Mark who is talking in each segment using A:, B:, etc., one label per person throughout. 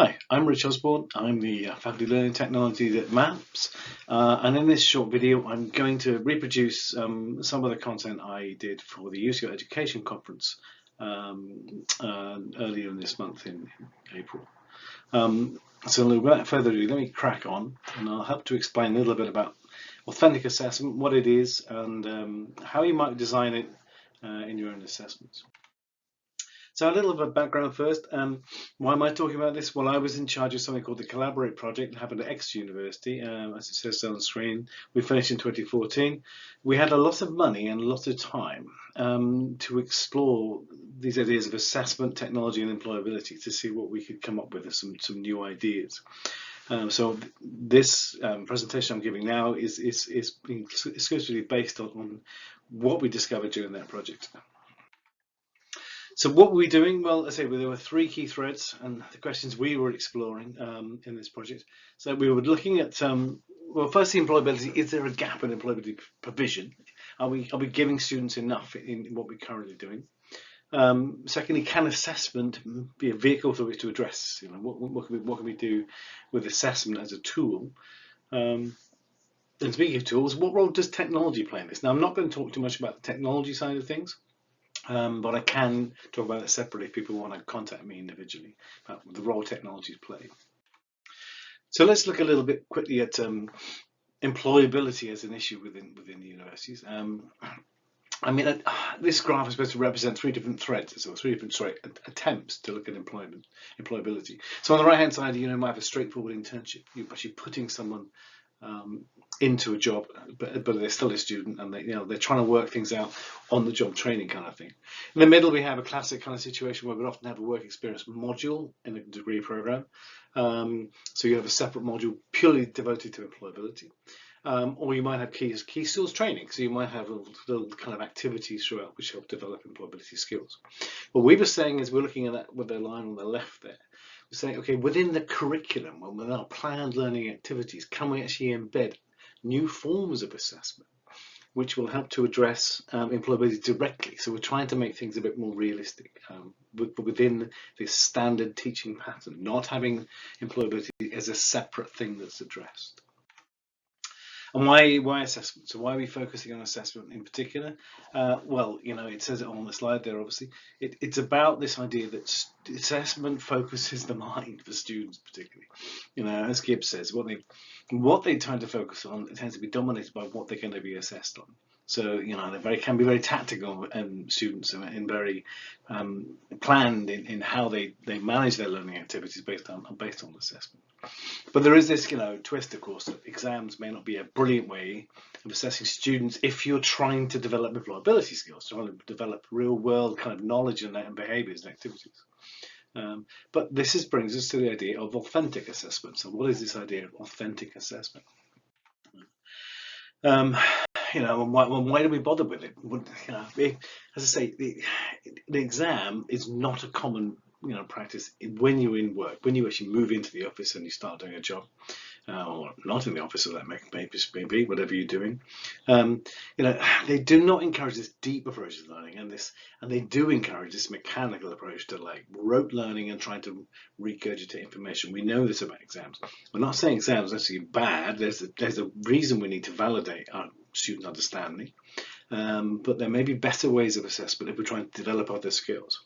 A: Hi, I'm Rich Osborne. I'm the Faculty Learning Technology at MAPS, and in this short video I'm going to reproduce some of the content I did for the Use Your Education conference earlier in this month in April. So without further ado, let me crack on and I'll help to explain a little bit about authentic assessment, what it is, and how you might design it in your own assessments. So a little bit of background first. Why am I talking about this? Well, I was in charge of something called the Collaborate project that happened at X University, as it says on the screen. We finished in 2014. We had a lot of money and a lot of time to explore these ideas of assessment, technology and employability to see what we could come up with as some new ideas. So this presentation I'm giving now is exclusively based on what we discovered during that project. So what were we doing? Well, I say there were three key threads and the questions we were exploring in this project. So we were looking at, well, firstly, employability. Is there a gap in employability provision? Are we giving students enough in what we're currently doing? Secondly, can assessment be a vehicle through which to address? What can we do with assessment as a tool? And speaking of tools, what role does technology play in this? Now, I'm not going to talk too much about the technology side of things. But I can talk about it separately if people want to contact me individually about the role technologies play. So let's look a little bit quickly at employability as an issue within the universities. This graph is supposed to represent three different threads, or three different attempts to look at employability. So on the right hand side, you might have a straightforward internship. You're actually putting someone into a job, but they're still a student, and they're trying to work things out on the job training kind of thing. In the middle, we have a classic kind of situation where we often have a work experience module in a degree program. So you have a separate module purely devoted to employability. Or you might have key skills training, so you might have little kind of activities throughout which help develop employability skills. What we were saying is we're looking at that with the line on the left there. We're saying, okay, within the curriculum and within our planned learning activities, can we actually embed new forms of assessment which will help to address employability directly? So we're trying to make things a bit more realistic within this standard teaching pattern, not having employability as a separate thing that's addressed. And why assessment? So why are we focusing on assessment in particular? Well, it says it on the slide there, obviously. It's about this idea that assessment focuses the mind for students particularly. As Gibbs says, what they tend to focus on, it tends to be dominated by what they're going to be assessed on. So, they can be very tactical students and very planned in how they manage their learning activities based on assessment. But there is this, twist, of course, that exams may not be a brilliant way of assessing students if you're trying to develop employability skills, trying to develop real-world kind of knowledge and behaviours and activities. But this brings us to the idea of authentic assessment. So what is this idea of authentic assessment? Why do we bother with it? As I say, the exam is not a common practice when you're in work, when you actually move into the office and you start doing a job, or not in the office, or that may be whatever you're doing. They do not encourage this deep approach to learning, and they do encourage this mechanical approach to like rote learning and trying to regurgitate information. We know this about exams. We're not saying exams are actually bad. There's a reason we need to validate our student understanding, but there may be better ways of assessment if we're trying to develop other skills.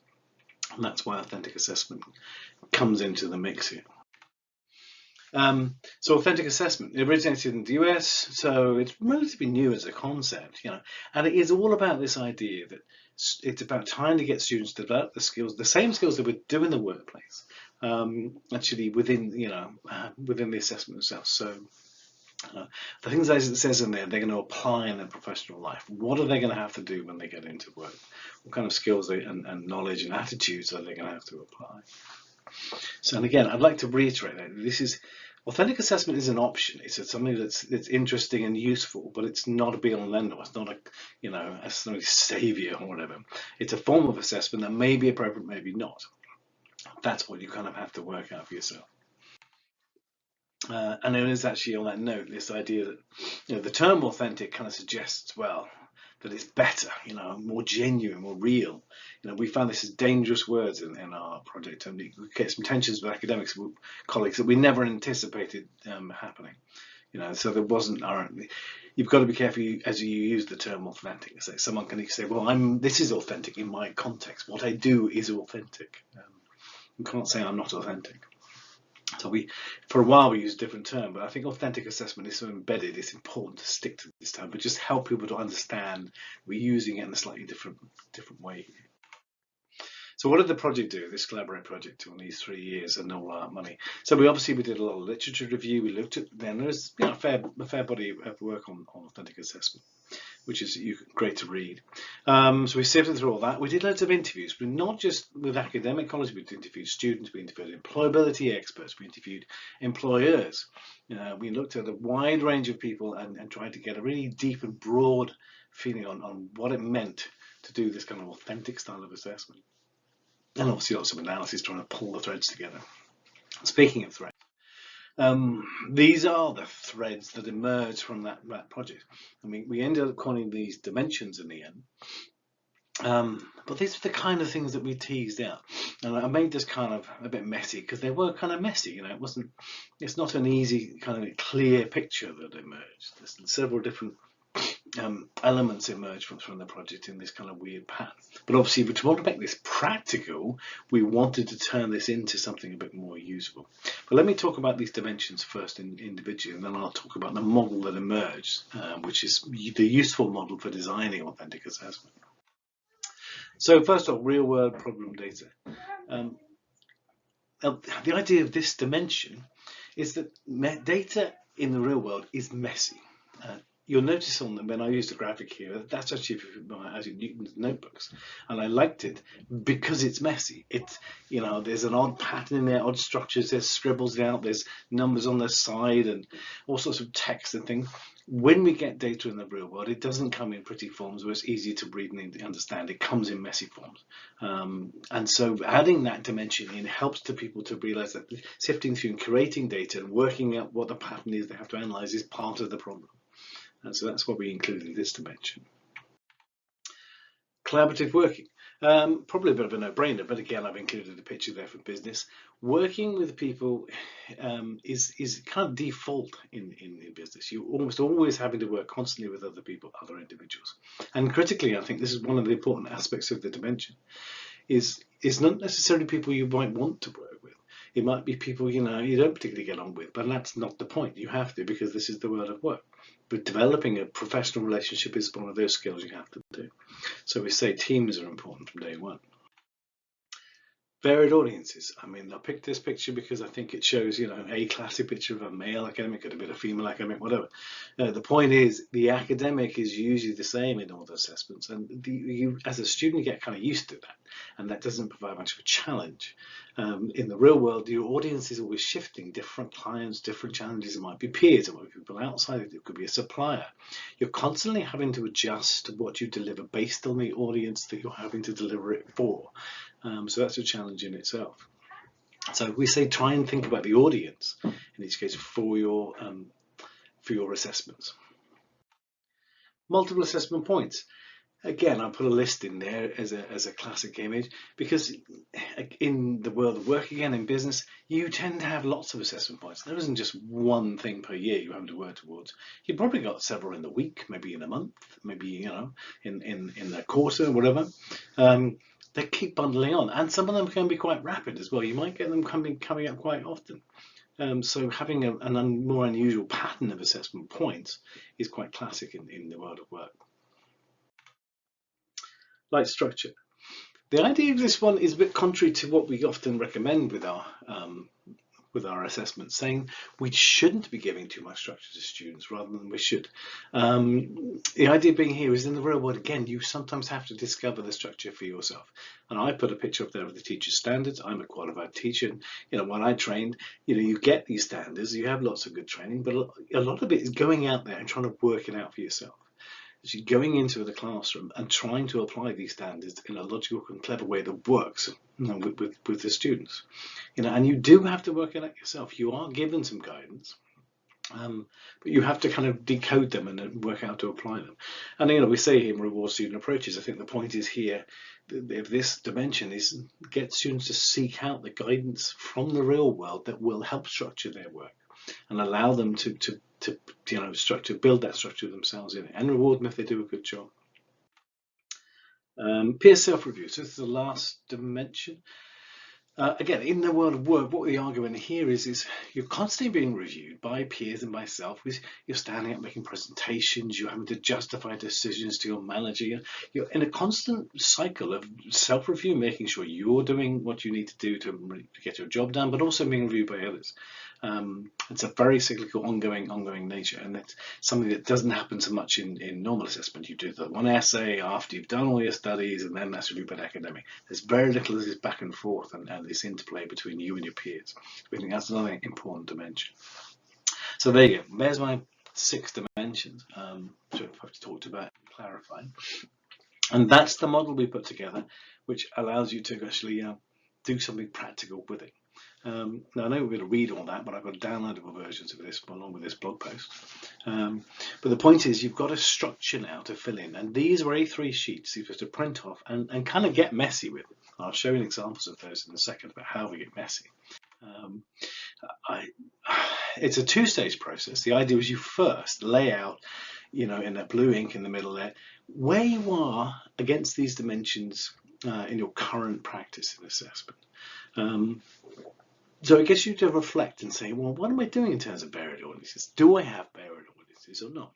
A: And that's why authentic assessment comes into the mix here. So authentic assessment, it originated in the US, so it's relatively new as a concept, and it is all about this idea that it's about trying to get students to develop the skills, the same skills that we do in the workplace, actually within the assessment itself. So the things that it says in there, they're going to apply in their professional life. What are they going to have to do when they get into work? What kind of skills and knowledge and attitudes are they going to have to apply? So, and again, I'd like to reiterate that authentic assessment is an option. It's something that's interesting and useful, but it's not a be-all and end-all. It's not a savior or whatever. It's a form of assessment that may be appropriate, maybe not. That's what you kind of have to work out for yourself. And there is actually, on that note, this idea that the term authentic kind of suggests, well, that it's better, more genuine, more real. We found this as dangerous words in our project, and we get some tensions with academics, with colleagues that we never anticipated happening. So there wasn't. You've got to be careful as you use the term authentic. So someone can say, "Well, this is authentic in my context. What I do is authentic." You can't say I'm not authentic. So for a while we used a different term, but I think authentic assessment is so embedded, it's important to stick to this term, but just help people to understand we're using it in a slightly different way. So what did the project do, this Collaborate project, on these 3 years and all our money? So we did a lot of literature review. We looked at, then there's a fair body of work on authentic assessment, which is great to read. So we sifted through all that. We did loads of interviews, but not just with academic colleagues. We interviewed students, we interviewed employability experts, we interviewed employers. We looked at a wide range of people and tried to get a really deep and broad feeling on what it meant to do this kind of authentic style of assessment. And obviously lots of analysis trying to pull the threads together. Speaking of threads, these are the threads that emerge from that project. I mean, we ended up calling these dimensions in the end. But these are the kind of things that we teased out. And I made this kind of a bit messy because they were kind of messy. It's not an easy kind of clear picture that emerged. There's several different elements emerge from the project in this kind of weird pattern. But obviously, if we want to make this practical, we wanted to turn this into something a bit more usable. But let me talk about these dimensions first individually, and then I'll talk about the model that emerged, which is the useful model for designing authentic assessment. So first off, real-world problem data. The idea of this dimension is that data in the real world is messy. You'll notice when I used a graphic here, that's actually Newton's notebooks, and I liked it because it's messy. There's an odd pattern in there, odd structures, there's scribbles out, there's numbers on the side, and all sorts of text and things. When we get data in the real world, it doesn't come in pretty forms where it's easy to read and understand. It comes in messy forms. And so adding that dimension in helps to people to realize that sifting through and curating data and working out what the pattern is they have to analyze is part of the problem. And so that's what we included this dimension. Collaborative working. Probably a bit of a no-brainer, but again, I've included a picture there for business. Working with people is kind of default in business. You're almost always having to work constantly with other people, other individuals. And critically, I think this is one of the important aspects of the dimension, is not necessarily people you might want to work with. It might be people you don't particularly get on with, but that's not the point. You have to, because this is the world of work. But developing a professional relationship is one of those skills you have to do. So we say teams are important from day one. Varied audiences. I mean, I picked this picture because I think it shows, a classic picture of a male academic, could have been a female academic, whatever. The point is, the academic is usually the same in all the assessments, and you, as a student, get kind of used to that, and that doesn't provide much of a challenge. In the real world, your audience is always shifting, different clients, different challenges. It might be peers, it might be people outside, it could be a supplier. You're constantly having to adjust what you deliver based on the audience that you're having to deliver it for. So that's a challenge in itself. So we say try and think about the audience in each case for your assessments. Multiple assessment points. Again, I put a list in there as a classic image because in the world of work, again in business, you tend to have lots of assessment points. There isn't just one thing per year you have to work towards. You've probably got several in the week, maybe in a month, maybe in a quarter, whatever. They keep bundling on, and some of them can be quite rapid as well. You might get them coming up quite often. So having a more unusual pattern of assessment points is quite classic in the world of work. Like structure. The idea of this one is a bit contrary to what we often recommend with our assessments, saying we shouldn't be giving too much structure to students rather than we should. The idea being here is in the real world, again, you sometimes have to discover the structure for yourself. And I put a picture up there of the teacher's standards. I'm a qualified teacher. When I trained, you get these standards, you have lots of good training, but a lot of it is going out there and trying to work it out for yourself. So going into the classroom and trying to apply these standards in a logical and clever way that works with the students. And you do have to work it out yourself. You are given some guidance, But you have to kind of decode them and then work out how to apply them. And we say here in reward student approaches, I think the point is here, if this dimension is get students to seek out the guidance from the real world that will help structure their work and allow them to build that structure themselves in it, and reward them if they do a good job. Peer self-review. So this is the last dimension. Again, in the world of work, what we argue in here is you're constantly being reviewed by peers and by self. You're standing up making presentations, you're having to justify decisions to your manager. You're in a constant cycle of self-review, making sure you're doing what you need to do to get your job done, but also being reviewed by others. It's a very cyclical, ongoing nature, and it's something that doesn't happen so much in normal assessment. You do the one essay after you've done all your studies, and then that's reviewed by an academic. There's very little of this back and forth and this interplay between you and your peers. We think that's another important dimension. So there you go. There's my 6 dimensions, which I've talked about, clarifying. And that's the model we put together, which allows you to actually do something practical with it. Now I know we're going to read all that, but I've got downloadable versions of this along with this blog post. But the point is, you've got a structure now to fill in, and these were A3 sheets you're supposed to print off and kind of get messy with. I'll show you examples of those in a second about how we get messy. It's a 2-stage process. The idea is you first lay out, in that blue ink in the middle there, where you are against these dimensions in your current practice in assessment. So it gets you to reflect and say, well, what am I doing in terms of buried audiences? Do I have buried audiences or not?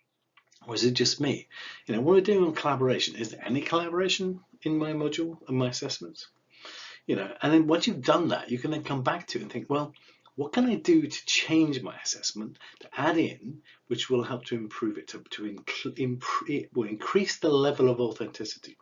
A: Or is it just me? What am I doing on collaboration? Is there any collaboration in my module and my assessments? And then once you've done that, you can then come back to it and think, well, what can I do to change my assessment, to add in, which will help to improve it, it will increase the level of authenticity.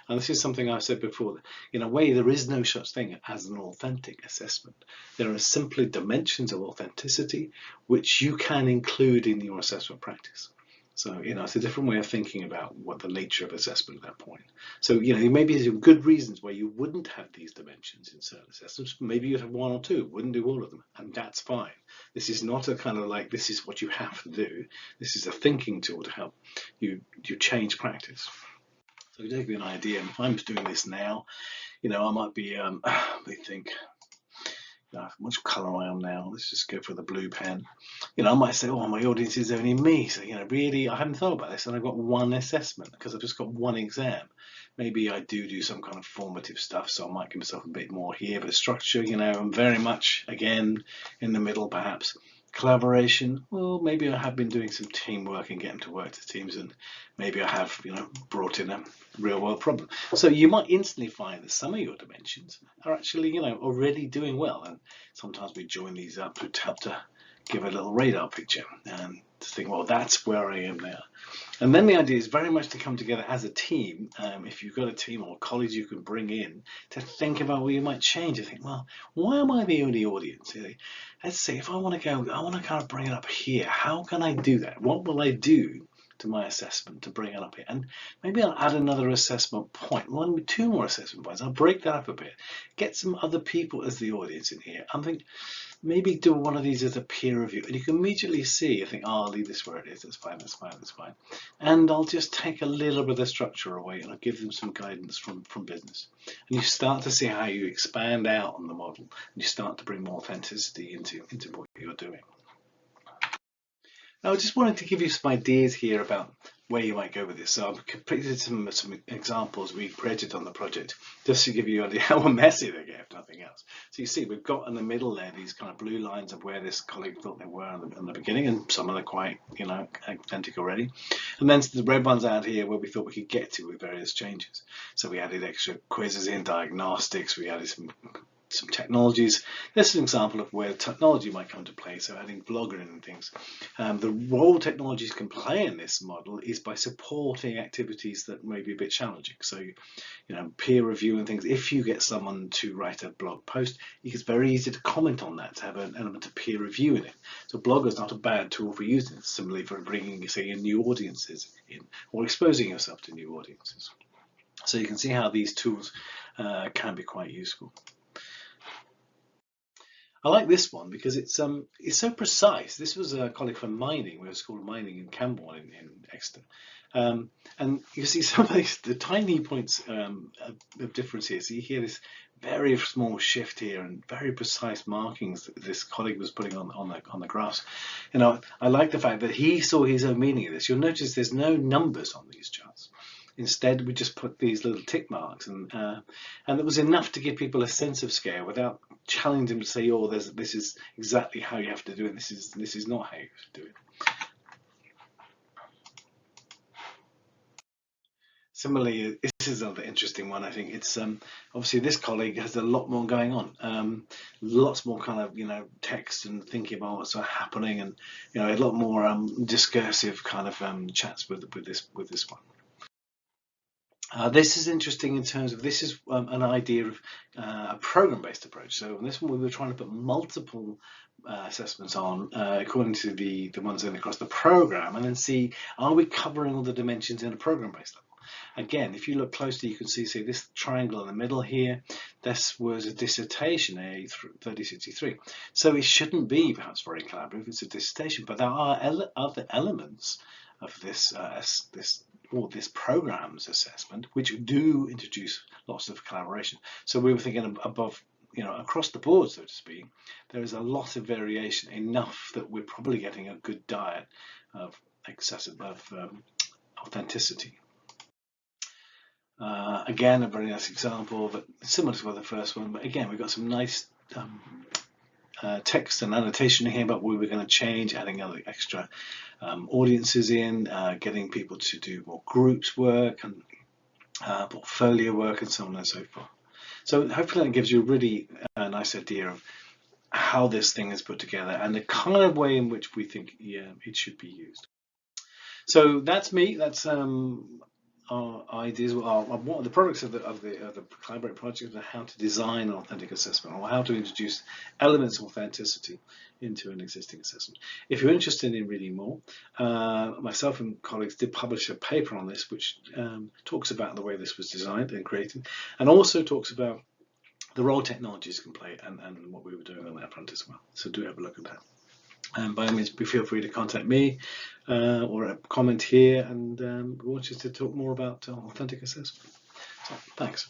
A: And this is something I've said before. In a way, there is no such thing as an authentic assessment. There are simply dimensions of authenticity which you can include in your assessment practice. So, it's a different way of thinking about what the nature of assessment at that point. So, maybe there's good reasons why you wouldn't have these dimensions in certain assessments. Maybe you'd have 1 or 2, wouldn't do all of them, and that's fine. This is not a kind of like, this is what you have to do. This is a thinking tool to help you change practice. So to give you an idea, if I'm doing this now, I might be, think, how much colour I am now. Let's just go for the blue pen. I might say, oh, my audience is only me. So, really, I haven't thought about this, and I've got 1 assessment because I've just got 1 exam. Maybe I do some kind of formative stuff, so I might give myself a bit more here. But structure, I'm very much, again, in the middle, perhaps. Collaboration, well, maybe I have been doing some teamwork and getting to work to teams, and maybe I have, brought in a real world problem. So you might instantly find that some of your dimensions are actually, already doing well. And sometimes we join these up to help to give a little radar picture and to think, well, that's where I am now. And then the idea is very much to come together as a team. If you've got a team or colleagues you can bring in to think about where you might change. I think, well, why am I the only audience? Let's say if I want to kind of bring it up here. How can I do that? What will I do to my assessment to bring it up here? And maybe I'll add another assessment point, 2 more assessment points. I'll break that up a bit, get some other people as the audience in here. I'm thinking, maybe do one of these as a peer review, and you can immediately see, I think, I'll leave this where it is, that's fine. And I'll just take a little bit of the structure away, and I'll give them some guidance from business. And you start to see how you expand out on the model, and you start to bring more authenticity into what you're doing. Now, I just wanted to give you some ideas here about where you might go with this. So I've completed some examples we created on the project, just to give you an idea how messy they get, if nothing else. So you see, we've got in the middle there these kind of blue lines of where this colleague thought they were in the beginning, and some of them are quite, authentic already. And then the red ones out here where we thought we could get to with various changes. So we added extra quizzes in, diagnostics, we added some technologies. This is an example of where technology might come to play, so adding blogging and things. The role technologies can play in this model is by supporting activities that may be a bit challenging. So, peer review and things. If you get someone to write a blog post, it's very easy to comment on that, to have an element of peer review in it. So Blogger is not a bad tool for using it, similarly for bringing, say, in new audiences in, or exposing yourself to new audiences. So you can see how these tools can be quite useful. I like this one because it's so precise. This was a colleague from mining. We were School of Mining in Camborne in Exeter, and you see some of the tiny points of difference here. So you hear this very small shift here and very precise markings that this colleague was putting on the graphs. You know, I like the fact that he saw his own meaning of this. You'll notice there's no numbers on these charts. Instead, we just put these little tick marks, and it was enough to give people a sense of scale without challenging them to say, "Oh, this is exactly how you have to do it. This is not how you have to do it." Similarly, this is another interesting one. I think it's obviously this colleague has a lot more going on, lots more kind of text and thinking about what's happening, and a lot more discursive kind of chats with this one. This is interesting in terms of this is an idea of a program-based approach. So in this one, we were trying to put multiple assessments on according to the ones going across the program, and then see, are we covering all the dimensions in a program-based level? Again, if you look closely, you can see this triangle in the middle here. This was a dissertation, a 3063. So it shouldn't be perhaps very collaborative. It's a dissertation, but there are other elements of this this program's assessment which do introduce lots of collaboration. So we were thinking above, across the board, so to speak, there is a lot of variation, enough that we're probably getting a good diet of authenticity. Again, a very nice example, but similar to the first one. But again, we've got some nice text and annotation here about what we're going to change, adding other extra audiences in, getting people to do more groups work and portfolio work and so on and so forth. So hopefully that gives you a really nice idea of how this thing is put together and the kind of way in which we think it should be used. So that's me. That's our ideas, what are the products of the Collaborate project, and how to design an authentic assessment, or how to introduce elements of authenticity into an existing assessment. If you're interested in reading more, myself and colleagues did publish a paper on this, which talks about the way this was designed and created, and also talks about the role technologies can play and what we were doing on that front as well. So do have a look at that. And by all means, feel free to contact me or comment here, and we want you to talk more about authentic assessment. So, thanks.